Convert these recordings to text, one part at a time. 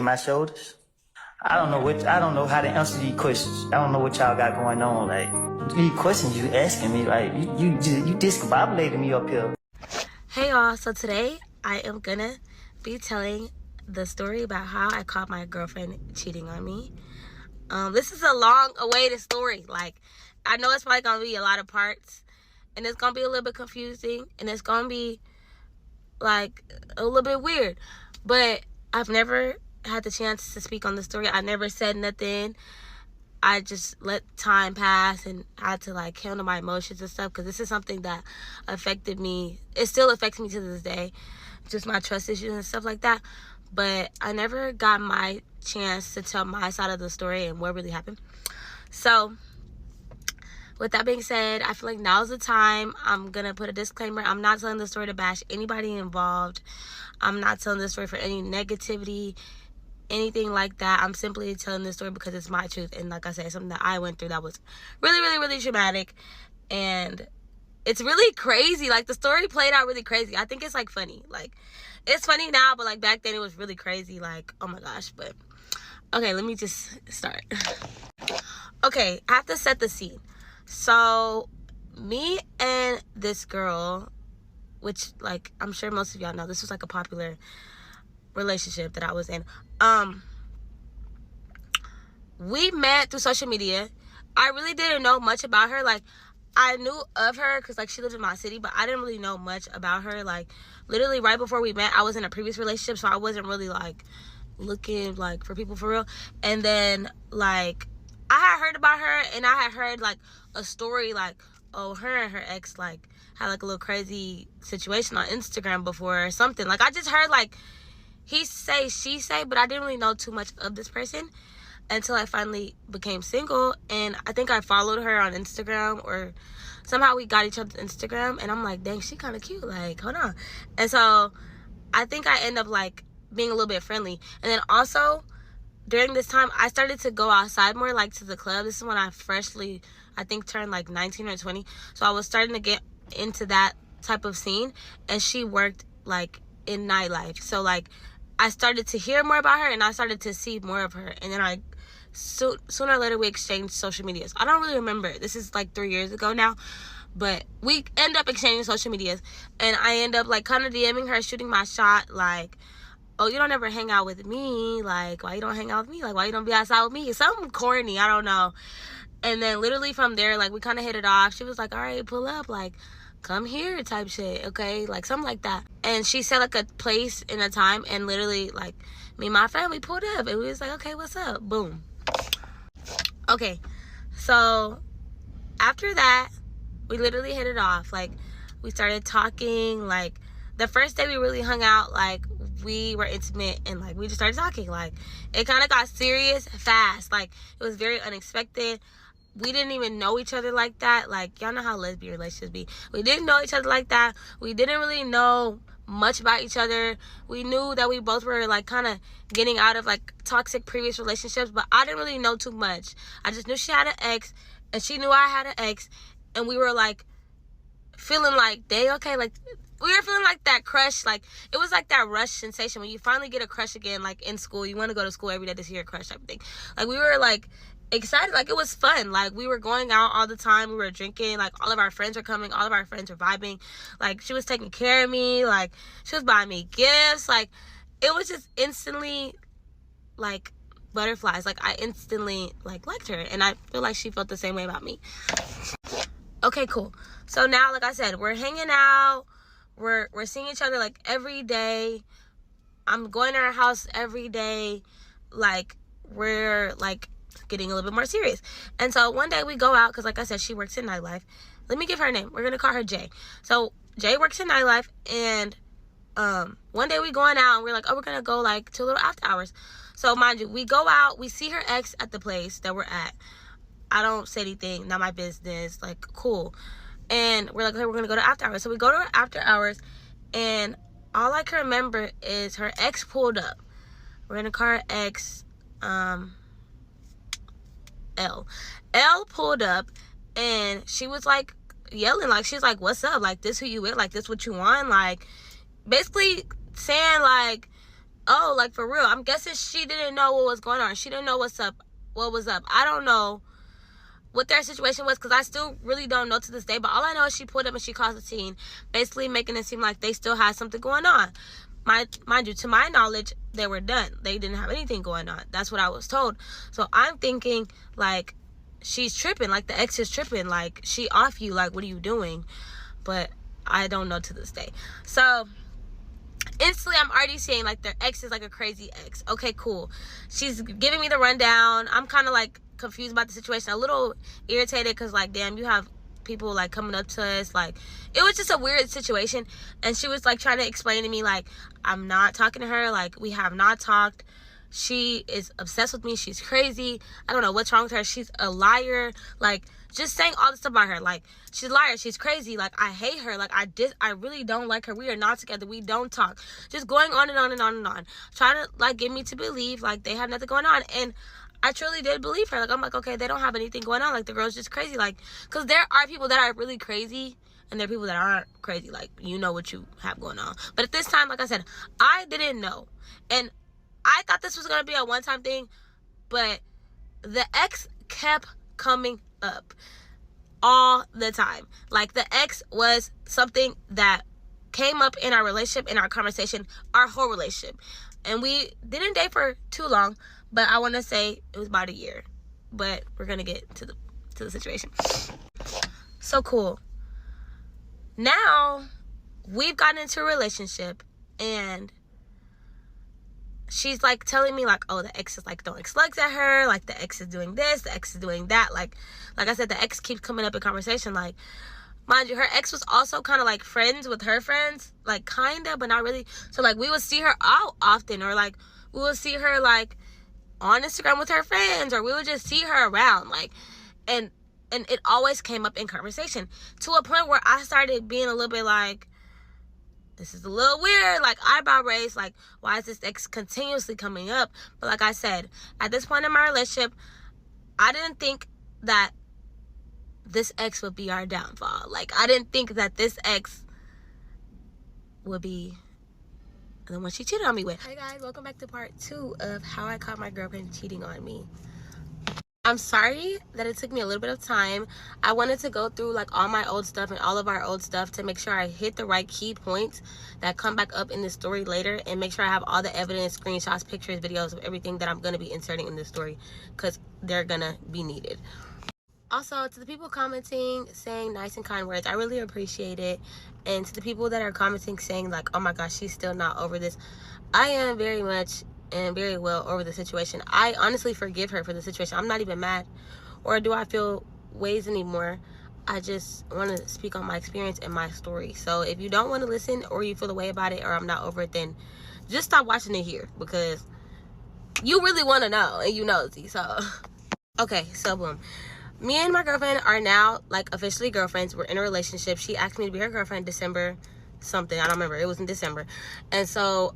my shoulders. I don't know how to answer these questions. I don't know what y'all got going on. Like, these questions you asking me, like, you discombobulated me up here. Hey y'all, so today I am gonna be telling the story about how I caught my girlfriend cheating on me. This is a long awaited story. Like, I know it's probably gonna be a lot of parts, and it's gonna be a little bit confusing, and it's gonna be like a little bit weird, but I've never had the chance to speak on the story. I never said nothing. I just let time pass and had to like handle my emotions and stuff, because this is something that affected me. It still affects me to this day, just my trust issues and stuff like that. But I never got my chance to tell my side of the story and what really happened. So with that being said, I feel like now's the time. I'm gonna put a disclaimer. I'm not telling the story to bash anybody involved. I'm not telling this story for any negativity, anything like that. I'm simply telling this story because it's my truth, and like I said, something that I went through that was really, really, really traumatic, and it's really crazy. Like, the story played out really crazy. I think it's like funny. Like, it's funny now, but like back then it was really crazy. Like, oh my gosh. But okay, let me just start. Okay, I have to set the scene. So me and this girl, which like I'm sure most of y'all know, this was like a popular relationship that I was in. We met through social media. I really didn't know much about her. Like, I knew of her because like she lived in my city, but I didn't really know much about her. Like, literally right before we met, I was in a previous relationship, so I wasn't really like looking like for people for real. And then like I had heard about her, and I had heard like a story like, oh, her and her ex like had like a little crazy situation on Instagram before or something. Like, I just heard like he say, she say, but I didn't really know too much of this person until I finally became single. And I think I followed her on Instagram, or somehow we got each other's Instagram, and I'm like, dang, she kind of cute, like, hold on. And so I think I end up like being a little bit friendly. And then also during this time, I started to go outside more, like to the club. This is when I freshly, I think, turned like 19 or 20. So I was starting to get into that type of scene, and she worked like in nightlife. So like I started to hear more about her, and I started to see more of her. And then sooner or later we exchanged social medias. I don't really remember. This is like 3 years ago now. But we end up exchanging social medias. And I end up like kind of DMing her, shooting my shot. Like, oh, you don't ever hang out with me. Like, why you don't hang out with me? Like, why you don't be outside with me? Something corny. I don't know. And then literally from there, like, we kind of hit it off. She was like, all right, pull up. Like, come here type shit, okay? Like, something like that. And she said like a place and a time, and literally like me and my family pulled up, and we was like, okay, what's up? Boom. Okay, so after that we literally hit it off. Like, we started talking. Like, the first day we really hung out, like, we were intimate, and like we just started talking. Like, it kind of got serious fast. Like, it was very unexpected. We didn't even know each other like that. Like, y'all know how lesbian relationships be. We didn't know each other like that. We didn't really know much about each other. We knew that we both were like kind of getting out of like toxic previous relationships, but I didn't really know too much. I just knew she had an ex, and she knew I had an ex, and we were like feeling like, dang, okay, like we were feeling like that crush. Like, it was like that rush sensation when you finally get a crush again, like in school. You want to go to school every day to see your crush type of thing. Like, we were like excited. Like, it was fun. Like, we were going out all the time. We were drinking. Like, all of our friends were coming. All of our friends were vibing. Like, she was taking care of me. Like, she was buying me gifts. Like, it was just instantly like butterflies. Like, I instantly like liked her, and I feel like she felt the same way about me. Okay, cool. So now, like I said, we're hanging out. We're seeing each other like every day. I'm going to her house every day. Like, we're like getting a little bit more serious. And so one day we go out, because like I said, she works in nightlife. Let me give her a name. We're gonna call her Jay. So Jay works in nightlife, and one day we going out, and we're like, oh, we're gonna go like to a little after hours. So mind you, we go out, we see her ex at the place that we're at. I don't say anything, not my business, like, cool. And we're like, okay, we're gonna go to after hours. So we go to after hours, and all I can remember is her ex pulled up. We're in a car, ex, L pulled up, and she was like yelling, like, she's like, what's up? Like, this who you with? Like, this what you want? Like, basically saying like, oh, like, for real. I'm guessing she didn't know what was going on. She didn't know what was up. I don't know what their situation was, because I still really don't know to this day. But all I know is she pulled up and she caused a scene, basically making it seem like they still had something going on. Mind you, to my knowledge, they were done. They didn't have anything going on. That's what I was told. So I'm thinking, like, she's tripping. Like, the ex is tripping. Like, she off you. Like, what are you doing? But I don't know to this day. So instantly, I'm already seeing, like, their ex is, like, a crazy ex. Okay, cool. She's giving me the rundown. I'm kind of, like, confused about the situation. A little irritated because, like, damn, you have people, like, coming up to us. Like, it was just a weird situation. And she was, like, trying to explain to me, like, I'm not talking to her. Like, we have not talked. She is obsessed with me. She's crazy. I don't know what's wrong with her. She's a liar. Like, just saying all this stuff about her. Like, she's a liar. She's crazy. Like, I hate her. Like, I really don't like her. We are not together. We don't talk. Just going on and on and on and on. Trying to, like, get me to believe, like, they have nothing going on. And I truly did believe her. Like, I'm like, okay, they don't have anything going on. Like, the girl's just crazy. Like, because there are people that are really crazy, and there are people that aren't crazy. Like, you know what you have going on. But at this time, like I said, I didn't know. And I thought this was going to be a one-time thing, but the ex kept coming up all the time. Like, the ex was something that came up in our relationship, in our conversation, our whole relationship. And we didn't date for too long, but I want to say it was about a year. But we're going to get to the situation. So cool. Now, we've gotten into a relationship, and she's, like, telling me, like, oh, the ex is, like, throwing slugs at her. Like, the ex is doing this. The ex is doing that. Like I said, the ex keeps coming up in conversation. Like, mind you, her ex was also kind of, like, friends with her friends. Like, kind of, but not really. So, like, we would see her out often. Or, like, we would see her, like, on Instagram with her friends. Or we would just see her around. Like, and it always came up in conversation. To a point where I started being a little bit like, this is a little weird, like, eyebrow raised, like, why is this ex continuously coming up? But like I said, at this point in my relationship, I didn't think that this ex would be our downfall. Like, I didn't think that this ex would be the one she cheated on me with. Hey guys, welcome back to part 2 of how I caught my girlfriend cheating on me. I'm sorry that it took me a little bit of time. I wanted to go through, like, all my old stuff and all of our old stuff to make sure I hit the right key points that come back up in the story later, and make sure I have all the evidence, screenshots, pictures, videos of everything that I'm going to be inserting in this story, because they're going to be needed. Also, to the people commenting, saying nice and kind words, I really appreciate it. And to the people that are commenting saying, like, oh my gosh, she's still not over this, I am very much and very well over the situation. I honestly forgive her for the situation. I'm not even mad, or do I feel ways anymore. I just want to speak on my experience and my story. So if you don't want to listen, or you feel a way about it, or I'm not over it, then just stop watching it here, because you really want to know, and you nosy. So okay, so boom, me and my girlfriend are now, like, officially girlfriends. We're in a relationship. She asked me to be her girlfriend December something, I don't remember, it was in December. And so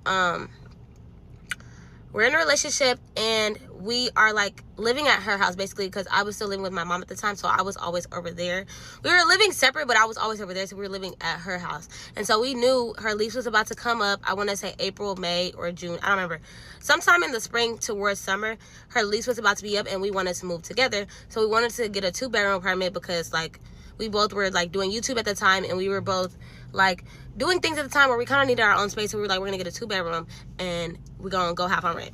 we're in a relationship, and we are, like, living at her house, basically, because I was still living with my mom at the time, so I was always over there. We were living separate, but I was always over there, so we were living at her house. And so we knew her lease was about to come up. I want to say April, May, or June. I don't remember. Sometime in the spring towards summer, her lease was about to be up, and we wanted to move together. So we wanted to get a 2-bedroom apartment because, like, we both were, like, doing YouTube at the time, and we were both, like, doing things at the time where we kind of needed our own space. So we were like, we're going to get a 2-bedroom, and we're going to go half on rent.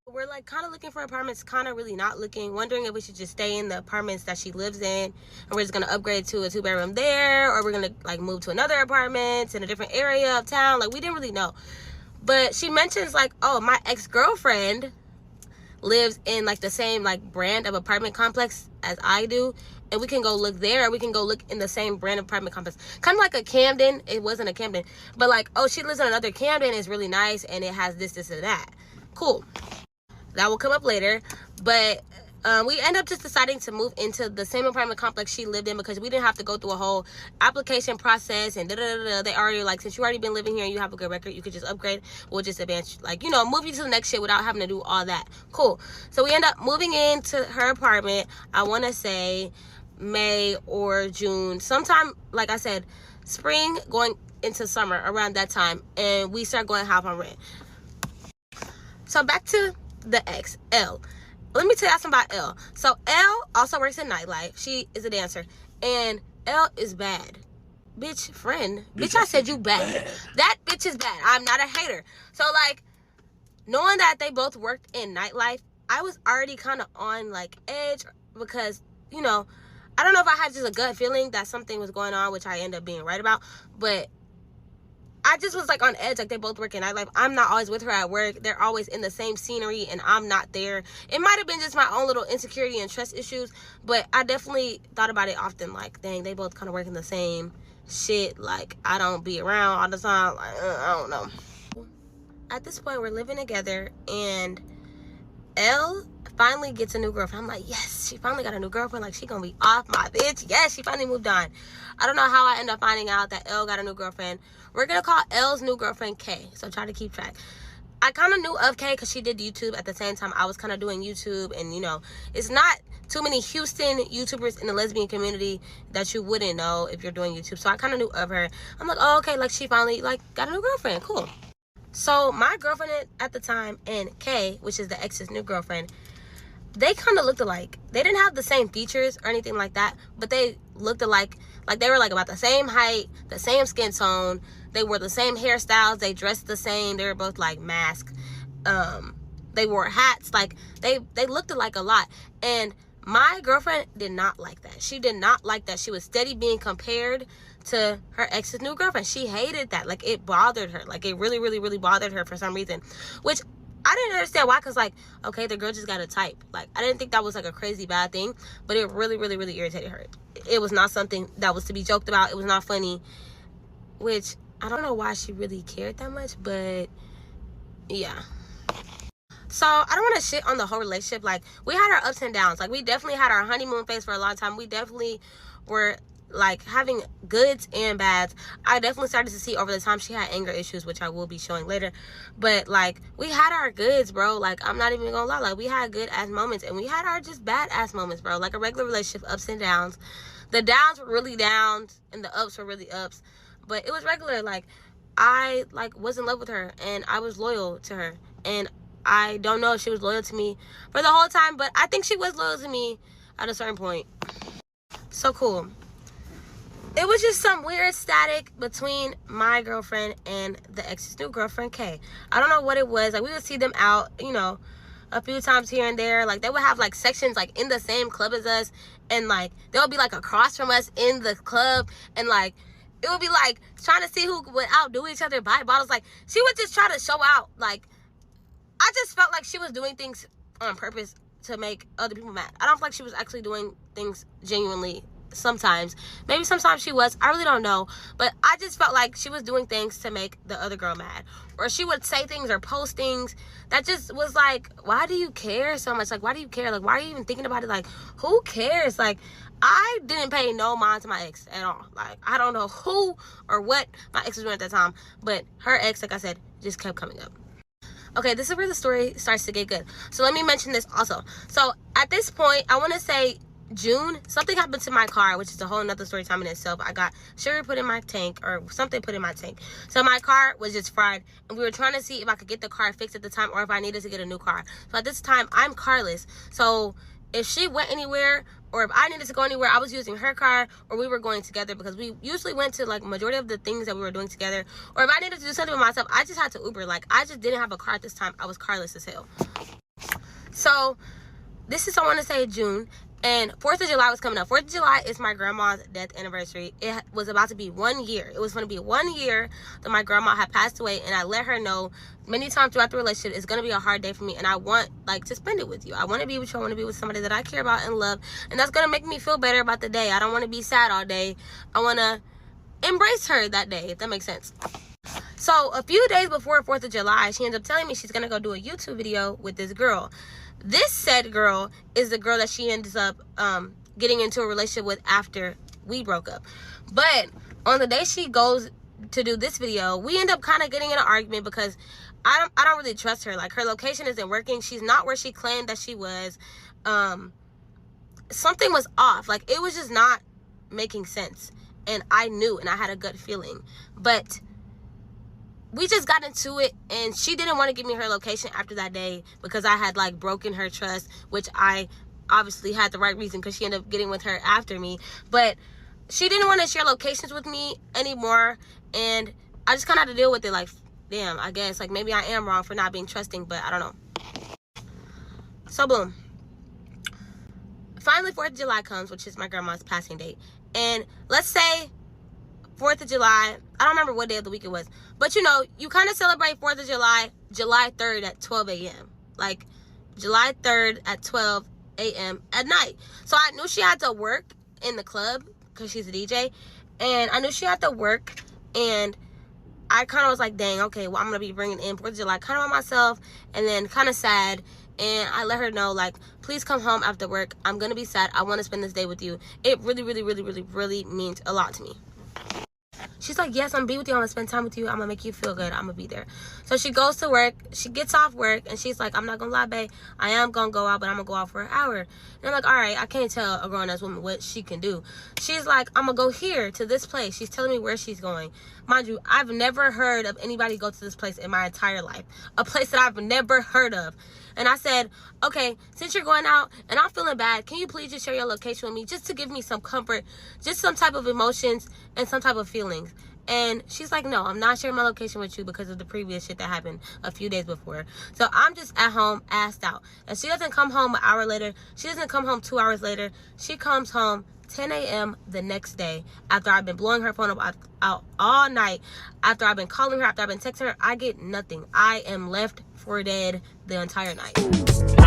We're, like, kind of looking for apartments, kind of really not looking, wondering if we should just stay in the apartments that she lives in, and we're just going to upgrade to a 2-bedroom there, or we're going to, like, move to another apartment in a different area of town. Like, we didn't really know. But she mentions, like, oh, my ex-girlfriend lives in, like, the same, like, brand of apartment complex as I do, and we can go look there, or we can go look in the same brand of apartment complex. Kind of like a Camden. It wasn't a Camden, but, like, oh, she lives in another Camden. It's really nice, and it has this, and that. Cool. That will come up later. But we end up just deciding to move into the same apartment complex she lived in, because we didn't have to go through a whole application process and da-da-da-da. They already, like, since you already been living here and you have a good record, you could just upgrade. We'll just advance, like, you know, move you to the next shit without having to do all that. Cool. So we end up moving into her apartment, I want to say May or June, sometime, like I said, spring going into summer, around that time, and we start going half on rent. So back to the ex, L. Let me tell y'all something about L. So L also works in nightlife. She is a dancer. And L is bad. Bitch, friend. Bitch, I said you bad. That bitch is bad. I'm not a hater. So, like, knowing that they both worked in nightlife, I was already kind of on, like, edge because, you know, I don't know if I had just a gut feeling that something was going on, which I ended up being right about, but I just was, like, on edge. Like, they both work in nightlife. I'm not always with her at work. They're always in the same scenery, and I'm not there. It might have been just my own little insecurity and trust issues, but I definitely thought about it often. Like, dang, they both kind of work in the same shit. Like, I don't be around all the time. Like, I don't know. At this point, we're living together, and L finally gets a new girlfriend. I'm like, yes, she finally got a new girlfriend. Like, she gonna be off my bitch. Yes, she finally moved on. I don't know how I end up finding out that L got a new girlfriend. We're gonna call L's new girlfriend K, so try to keep track. I kind of knew of K because she did YouTube at the same time I was kind of doing YouTube, and, you know, it's not too many Houston YouTubers in the lesbian community that you wouldn't know if you're doing YouTube, so I kind of knew of her. I'm like, oh, okay, like, she finally, like, got a new girlfriend. Cool. So my girlfriend at the time and Kay, which is the ex's new girlfriend, they kind of looked alike. They didn't have the same features or anything like that, but they looked alike. Like, they were, like, about the same height, the same skin tone. They wore the same hairstyles. They dressed the same. They were both, like, masked. They wore hats. Like, they looked alike a lot. And my girlfriend did not like that. She did not like that. She was steady being compared to her ex's new girlfriend. She hated that. Like, it bothered her. Like, it really, really, really bothered her for some reason. Which I didn't understand why, because, like, okay, the girl just got a type. Like, I didn't think that was, like, a crazy bad thing, but it really, really, really irritated her. It was not something that was to be joked about. It was not funny, which I don't know why she really cared that much, but yeah. So I don't want to shit on the whole relationship. Like, we had our ups and downs. Like, we definitely had our honeymoon phase for a long time. We definitely were, like, having goods and bads. I definitely started to see over the time she had anger issues, which I will be showing later. But, like, we had our goods, bro. Like, I'm not even gonna lie. Like, we had good ass moments, and we had our just bad ass moments, bro. Like, a regular relationship, ups and downs. The downs were really downs, and the ups were really ups. But it was regular. Like, I, like, was in love with her, and I was loyal to her. And I don't know if she was loyal to me for the whole time, but I think she was loyal to me at a certain point. So cool. It was just some weird static between my girlfriend and the ex's new girlfriend, Kay. I don't know what it was. Like, we would see them out, you know, a few times here and there. Like, they would have, like, sections, like, in the same club as us. And, like, they would be, like, across from us in the club. And, like, it would be, like, trying to see who would outdo each other, buy bottles. Like, she would just try to show out. Like, I just felt like she was doing things on purpose to make other people mad. I don't feel like she was actually doing things genuinely. Sometimes, maybe sometimes she was, I really don't know, but I just felt like she was doing things to make the other girl mad, or she would say things or post things that just was like, why do you care so much? Like, why do you care? Like, why are you even thinking about it? Like, who cares? Like, I didn't pay no mind to my ex at all. Like, I don't know who or what my ex was doing at that time, but her ex, like I said, just kept coming up. Okay, this is where the story starts to get good. So let me mention this also. So at this point, I want to say June, something happened to my car, which is a whole nother story time in itself. I got sugar put in my tank, or something put in my tank. So my car was just fried, and we were trying to see if I could get the car fixed at the time, or if I needed to get a new car. So at this time, I'm carless. So if she went anywhere, or if I needed to go anywhere, I was using her car, or we were going together, because we usually went to, like, majority of the things that we were doing together. Or if I needed to do something with myself, I just had to Uber. Like, I just didn't have a car at this time. I was carless as hell. So this is, I want to say, June. And 4th of July was coming up. 4th of July is my grandma's death anniversary. It was about to be 1 year. It was going to be 1 year that my grandma had passed away. And I let her know many times throughout the relationship, it's going to be a hard day for me. And I want, like, to spend it with you. I want to be with you. I want to be with somebody that I care about and love. And that's going to make me feel better about the day. I don't want to be sad all day. I want to embrace her that day, if that makes sense. So a few days before 4th of July, she ends up telling me she's going to go do a YouTube video with this girl. This said girl is the girl that she ends up getting into a relationship with after we broke up. But on the day she goes to do this video, we end up kind of getting in an argument because I don't really trust her. Like, her location isn't working. She's not where she claimed that she was. Something was off. Like, it was just not making sense. And I knew, and I had a gut feeling. But we just got into it, and she didn't want to give me her location after that day because I had like broken her trust, which I obviously had the right reason because she ended up getting with her after me. But she didn't want to share locations with me anymore, and I just kind of had to deal with it. Like, damn, I guess like maybe I am wrong for not being trusting, but I don't know. So boom, finally 4th of July comes, which is my grandma's passing date, and let's say 4th of July, I don't remember what day of the week it was, but you know, you kind of celebrate 4th of July, July 3rd at 12 a.m. Like, July 3rd at 12 a.m. at night. So I knew she had to work in the club because she's a DJ, and I knew she had to work, and I kind of was like, dang, okay, well, I'm going to be bringing in 4th of July kind of by myself, and then kind of sad, and I let her know, like, please come home after work. I'm going to be sad. I want to spend this day with you. It really, really, really, really, really means a lot to me. She's like, yes, I'm gonna be with you. I'm gonna spend time with you. I'm gonna make you feel good. I'm gonna be there. So she goes to work. She gets off work, and she's like, I'm not gonna lie, babe. I am gonna go out, but I'm gonna go out for an hour. And I'm like, all right, I can't tell a grown-ass woman what she can do. She's like, I'm gonna go here to this place. She's telling me where she's going. Mind you, I've never heard of anybody go to this place in my entire life. A place that I've never heard of. And I said, okay, since you're going out and I'm feeling bad, can you please just share your location with me just to give me some comfort, just some type of emotions and some type of feelings? And she's like, no, I'm not sharing my location with you because of the previous shit that happened a few days before. So I'm just at home, assed out. And she doesn't come home an hour later. She doesn't come home 2 hours later. She comes home 10 a.m. the next day after I've been blowing her phone up out all night, after I've been calling her, after I've been texting her. I get nothing. I am left for dead the entire night.